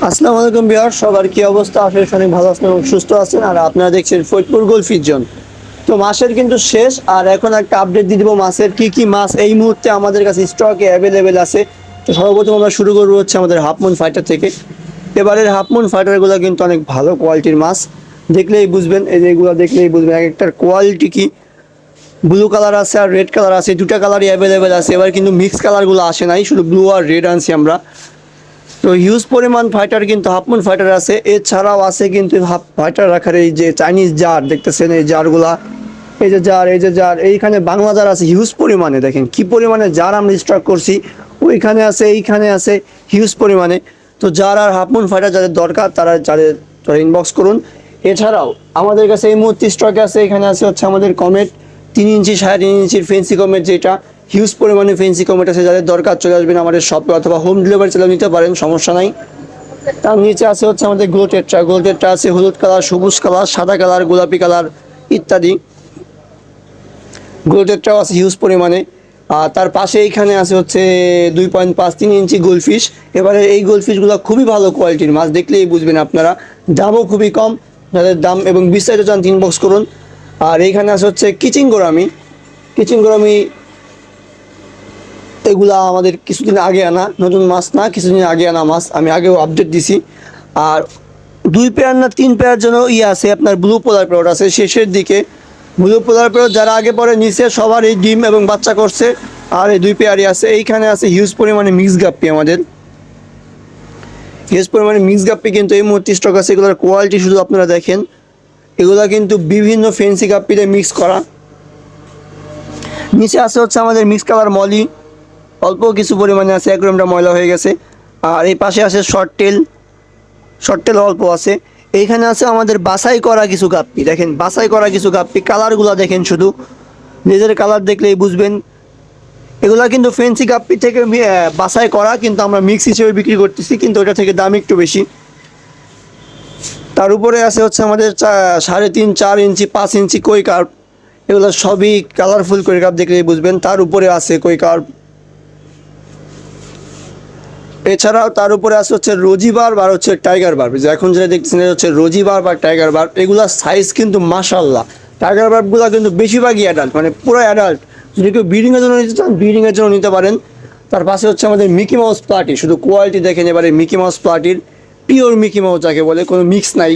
আসসালামু আলাইকুম ভিউয়ার, সবার কি অবস্থা? আশা করি অনেক ভালো আছেন এবং সুস্থ আছেন। আর আপনারা দেখছেন ফরিদপুর গোল্ড জোন। তো মাসের কিন্তু শেষ, আর এখন একটা আপডেট দিয়ে দিব মাছের কি কি মাছ এই মুহূর্তে আমাদের কাছে স্টকে অ্যাভেলেবেল আছে। তো সর্বপ্রথম আমরা শুরু করবো হচ্ছে আমাদের হাফ মুন ফাইটার থেকে। এবারের হাফ মুন ফাইটারগুলো কিন্তু অনেক ভালো কোয়ালিটির মাছ, দেখলেই বুঝবেন। এই যে এগুলো দেখলেই বুঝবেন এক একটার কোয়ালিটি কি। ব্লু কালার আছে আর রেড কালার আছে, দুটা কালারই অ্যাভেলেবেল আছে। এবার কিন্তু মিক্স কালারগুলো আসে নাই, শুধু ব্লু আর রেড আনছি আমরা। তো হিউজ পরিমাণ ফাইটার কিন্তু হাফ মুন ফাইটার আছে। এছাড়াও আছে কিন্তু হাফ ফাইটার রাখার এই যে চাইনিজ জার দেখতেছেন, এই জারগুলা, এই যে জার, এই যে জার, এইখানে বাংলা জার আছে হিউজ পরিমাণে। দেখেন কি পরিমাণে জার আমরা স্টক করছি, ওইখানে আছে, এইখানে আছে হিউজ পরিমাণে। তো জার আর হাফ মুন ফাইটার যাদের দরকার তারা ইনবক্স করুন। এছাড়াও আমাদের কাছে এই মুহূর্তে স্টকে আছে, এখানে আছে হচ্ছে আমাদের কমেট 3 ইঞ্চি 3.5 ইঞ্চির ফেন্সি কমেট, যেটা হিউজ পরিমাণে ফেন্সি কমেট আছে। যাদের দরকার চলে আসবেন আমাদের শপে, অথবা হোম ডেলিভারি চালিয়ে নিতে পারেন, সমস্যা নাই। তার নিচে আছে হচ্ছে আমাদের গোল্ডেরটা আছে হলুদ কালার, সবুজ কালার, সাদা কালার, গোলাপি কালার ইত্যাদি। গোল্ডেরটাও আছে হিউজ পরিমাণে। আর তার পাশে এইখানে আছে হচ্ছে 2.5-3 ইঞ্চি গোল্ডফিশ। এবারে এই গোল্ডফিশগুলো খুবই ভালো কোয়ালিটির মাছ, দেখলেই বুঝবেন আপনারা। দামও খুবই কম, যাদের দাম এবং বিস্তারিত চান ইনবক্স করুন। আর এইখানে আছে হচ্ছে কিচিং গোরামি। এগুলা আমাদের কিছুদিন আগে আনা, নতুন মাছ না, কিছুদিন আগে আনা মাছ, আমি আগেও আপডেট দিছি। আর 2 পেয়ার না 3 পেয়ার জন্য আছে আপনার ব্লু পোলার প্যারট আছে শেষের দিকে। ব্লু পোলার প্যারট যারা আগে পরে নিচে সবার এই ডিম এবং বাচ্চা করছে। আর এই 2 পেয়ারই আছে। এইখানে আছে হিউজ পরিমাণে মিক্স গাপ্পি, আমাদের হিউজ পরিমাণে মিক্স গাপ্পি কিন্তু এই মুহূর্তে স্টক আছে। এগুলোর কোয়ালিটি শুধু আপনারা দেখেন, এগুলা কিন্তু বিভিন্ন ফেন্সি গাপ্পিতে মিক্স করা। নিচে আছে হচ্ছে আমাদের মিক্স কালার মলি, অল্প কিছু পরিমাণে আছে, অ্যাকুয়ারিয়ামটা ময়লা হয়ে গেছে। আর এই পাশে আছে শর্ট টেল অল্প আছে। এইখানে আছে আমাদের বাছাই করা কিছু গাপ্পি, দেখেন বাছাই করা কিছু গাপ্পি, কালারগুলো দেখেন, শুধু নিজের কালার দেখলেই বুঝবেন। এগুলা কিন্তু ফেন্সি গাপ্পি থেকে বাছাই করা, কিন্তু আমরা মিক্স হিসেবে বিক্রি করতেছি, কিন্তু ওটা থেকে দাম একটু বেশি। তার উপরে আছে হচ্ছে আমাদের 3.5-4 ইঞ্চি 5 ইঞ্চি কই কার্প। এগুলো সবই কালারফুল কই কার্প, দেখলেই বুঝবেন। তার উপরে আছে কই কার্প। এছাড়াও তার উপরে আছে হচ্ছে রোজি বার্ব আর হচ্ছে টাইগার বার্ব। যে এখন যেটা দেখতেছেন এটা হচ্ছে রোজি বার্ব আর টাইগার বার্ব। এগুলা সাইজ কিন্তু মাশাআল্লাহ। টাইগার বার্বগুলো কিন্তু বেশিরভাগই অ্যাডাল্ট, মানে পুরো অ্যাডাল্ট। যদি কেউ ব্রিডিংয়ের জন্য নিতে চান, ব্রিডিংয়ের জন্য নিতে পারেন। তার পাশে হচ্ছে আমাদের মিকি মাউস প্লাটি, শুধু কোয়ালিটি দেখেন এবারে। মিকি মাউস প্লাটির পিওর মিকি মাউস যাকে বলে, কোনো মিক্স নাই।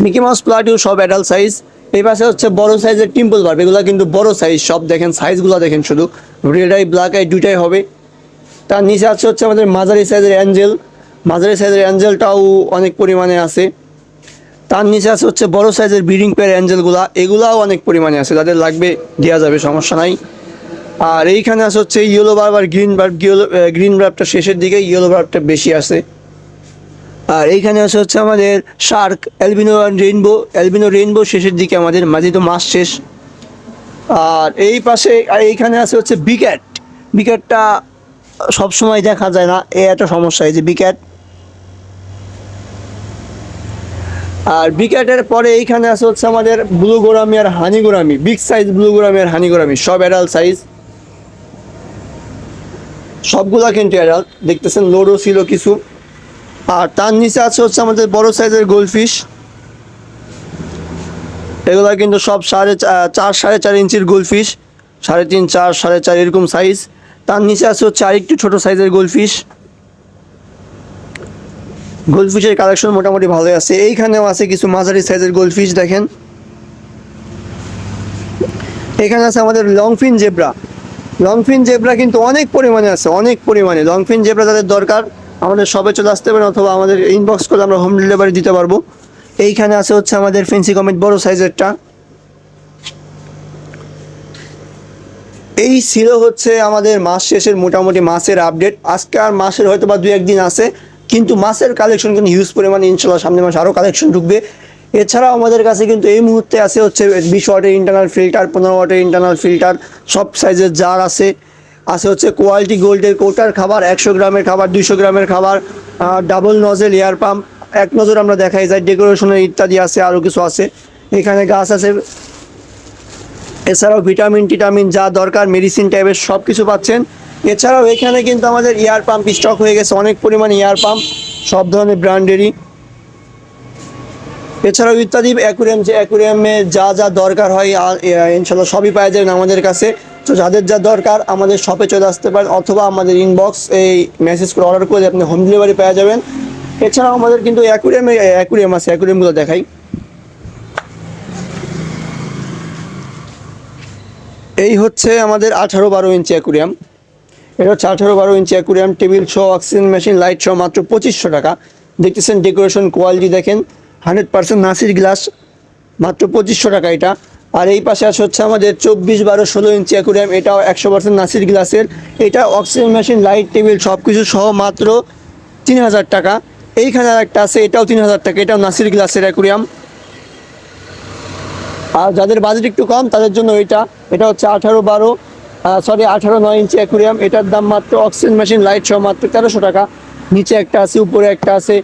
মিকি মাউস প্লাটিও সব অ্যাডাল্ট সাইজ। এই পাশে হচ্ছে বড় সাইজের টিম্পল বার্ব, এগুলো কিন্তু বড় সাইজ সব, দেখেন সাইজগুলো দেখেন, শুধু রেড আই ব্ল্যাক আই দুইটাই হবে। তার নিচে আছে হচ্ছে আমাদের মাঝারি সাইজের অ্যাঞ্জেলটাও অনেক পরিমাণে আছে। তার নিচে আছে হচ্ছে বড় সাইজের ব্রিডিং পেয়ার অ্যাঞ্জেলগুলা, এগুলাও অনেক পরিমাণে আছে, যাদের লাগবে দেওয়া যাবে, সমস্যা নাই। আর এইখানে আছে হচ্ছে ইয়েলো বার্ব আর গ্রিন বার্বটা শেষের দিকে, ইয়েলো বার্বটা বেশি আছে। আর এইখানে আছে হচ্ছে আমাদের শার্ক, অ্যালবিনো রেইনবো শেষের দিকে আমাদের, মাঝে তো মাস শেষ। আর এই পাশে এইখানে আছে হচ্ছে বিক্যাটটা সবসময় দেখা যায় না, একটা সমস্যা, এই যে বিক্যাট। আর বিক্যাটের পরে এইখানে আছে হচ্ছে আমাদের ব্লু গোরামি আর honey gourami, big size blue gourami আর হানি গোরামি, সব অ্যাডাল্ট সাইজ, সবগুলা কিন্তু অ্যাডাল্ট। দেখতেছেন লোডও ছিল কিছু। আর তার নিচে আছে হচ্ছে আমাদের বড় সাইজের গোল্ডফিশ। এগুলা কিন্তু সব 4.5-4.5 ইঞ্চির গোল্ডফিশ, 3.5, 4, 4.5 এরকম সাইজ। তার নিচে আছে হচ্ছে আরেকটু ছোটো সাইজের গোল্ডফিশের কালেকশন মোটামুটি ভালোই আছে। এইখানেও আছে কিছু মাঝারি সাইজের গোল্ডফিশ, দেখেন। এখানে আছে আমাদের লংফিন জেব্রা কিন্তু অনেক পরিমাণে আছে, লংফিন জেব্রা যাদের দরকার আমাদের সবে চলে আসতে পারেন, অথবা আমাদের ইনবক্স করলে আমরা হোম ডেলিভারি দিতে পারবো। এইখানে আছে হচ্ছে আমাদের ফেন্সি কমেট বড় সাইজেরটা। এই ছিল হচ্ছে আমাদের মাস শেষের মোটামুটি মাছের আপডেট। আজকে আর মাসের হয়তো বা 2-1 দিন আছে, কিন্তু মাছের কালেকশন কিন্তু হিউজ পরিমাণে, ইনশাল্লাহ সামনের মাসে আরও কালেকশন ঢুকবে। এছাড়াও আমাদের কাছে কিন্তু এই মুহূর্তে আছে হচ্ছে 20 ওয়াটের ইন্টারনাল ফিল্টার, 15 ওয়াটের ইন্টারনাল ফিল্টার, সব সাইজের জার আছে হচ্ছে কোয়ালিটি গোল্ডের কোটার খাবার, 100 গ্রামের খাবার, 200 গ্রামের খাবার, ডাবল নজেল এয়ার পাম্প, এক নজর আমরা দেখাই যায়, ডেকোরেশনের ইত্যাদি আছে, আরও কিছু আছে। এখানে গাছ আছে, এছাড়াও ভিটামিন টিটামিন যা দরকার মেডিসিন টাইপের সব কিছু পাচ্ছেন। এছাড়াও এখানে কিন্তু আমাদের এয়ার পাম্প স্টক হয়ে গেছে, অনেক পরিমাণে এয়ার পাম্প সব ধরনের ব্র্যান্ডেরই। এছাড়াও ইত্যাদি অ্যাকুরিয়াম, যে অ্যাকুরিয়ামে যা যা দরকার হয় ইনশাল্লাহ সবই পাওয়া যাবেন আমাদের কাছে। তো যাদের যা দরকার আমাদের শপে চলে আসতে পারেন, অথবা আমাদের ইনবক্স এই মেসেজ করে অর্ডার করে আপনি হোম ডেলিভারি পেয়ে যাবেন। এছাড়াও আমাদের কিন্তু অ্যাকুরিয়াম আছে, অ্যাকুরিয়ামগুলো দেখাই। এই হচ্ছে আমাদের 18-12 ইঞ্চি অ্যাকুরিয়াম। এটা হচ্ছে 18-12 ইঞ্চি অ্যাকুরিয়াম, টেবিল সহ, অক্সিজেন মেশিন, লাইট সহ, মাত্র 2500 টাকা। দেখতেছেন ডেকোরেশন কোয়ালিটি দেখেন, 100% নাসির গ্লাস, মাত্র 2500 টাকা এটা। আর এই পাশে আসে হচ্ছে আমাদের 24-12-16 ইঞ্চি অ্যাকুরিয়াম, এটাও 100% নাসির গ্লাসের। এটা অক্সিজেন মেশিন, লাইট, টেবিল সব কিছু সহ মাত্র 3000 টাকা। এইখানে আর একটা আছে, এটাও 3000 টাকা, এটাও নাসির গ্লাসের অ্যাকুরিয়াম। আর যাদের বাজেট একটু কম তাদের জন্য এটা হচ্ছে 18-9 ইঞ্চি অ্যাকুরিয়াম, এটার দাম মাত্র অক্সিজেন মেশিন, লাইট সহ মাত্র 1300 টাকা। নিচে একটা আছে, উপরে একটা আছে।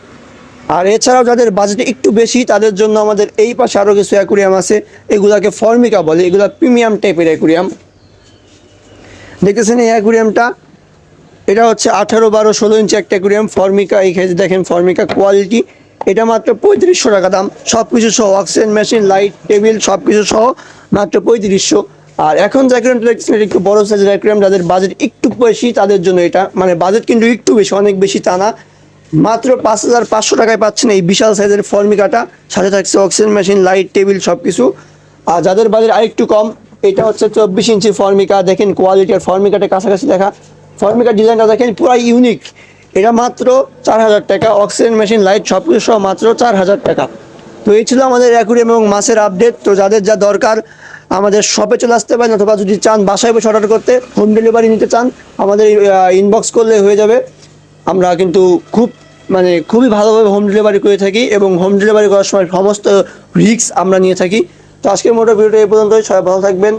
আর এছাড়াও যাদের বাজেট একটু বেশি তাদের জন্য আমাদের এই পাশে আরও কিছু অ্যাকুরিয়াম আছে, এগুলাকে ফর্মিকা বলে, এগুলা প্রিমিয়াম টাইপের অ্যাকুরিয়াম। দেখতেছেন এই অ্যাকুরিয়ামটা, এটা হচ্ছে 18-12-16 ইঞ্চি একটা অ্যাকুরিয়াম ফর্মিকা। এই খেয়ে দেখেন ফর্মিকা কোয়ালিটি, এটা মাত্র 3500 টাকা দাম, সব কিছু সহ, অক্সিজেন মেশিন, লাইট, টেবিল সব কিছু সহ মাত্র 3500। আর এখন যে অ্যাকুরিয়ামটা দেখছেন এটা একটু বড় সাইজের অ্যাকুরিয়াম, যাদের বাজেট একটু বেশি তাদের জন্য এটা, মানে বাজেট কিন্তু একটু বেশি, অনেক বেশি তা না, মাত্র 5500 টাকায় পাচ্ছেন এই বিশাল সাইজের ফর্মিকাটা। সাথে থাকছে অক্সিজেন মেশিন, লাইট, টেবিল সব কিছু। আর যাদের বাজেট আরেকটু কম, এটা হচ্ছে 24 ইঞ্চি ফর্মিকা। দেখেন কোয়ালিটি আর ফর্মিকাটা কাছাকাছি দেখা, ফর্মিকার ডিজাইনটা দেখেন পুরো ইউনিক। এটা মাত্র 4000 টাকা, অক্সিজেন মেশিন, লাইট সব কিছু সহ মাত্র 4000 টাকা। তো এই ছিল আমাদের অ্যাকুরিয়াম এবং মাছের আপডেট। তো যাদের যা দরকার আমাদের শপে চলে আসতে পারেন, অথবা যদি চান বাসায় বসে অর্ডার করতে, হোম ডেলিভারি নিতে চান, আমাদের ইনবক্স করলে হয়ে যাবে। আমরা কিন্তু খুবই ভালোভাবে হোম ডেলিভারি করে থাকি, এবং হোম ডেলিভারি করার সময় সমস্ত রিস্ক আমরা নিয়ে থাকি। তো আজকের মোটো ভিডিওটা এই পর্যন্তই, সবাই ভালো থাকবেন।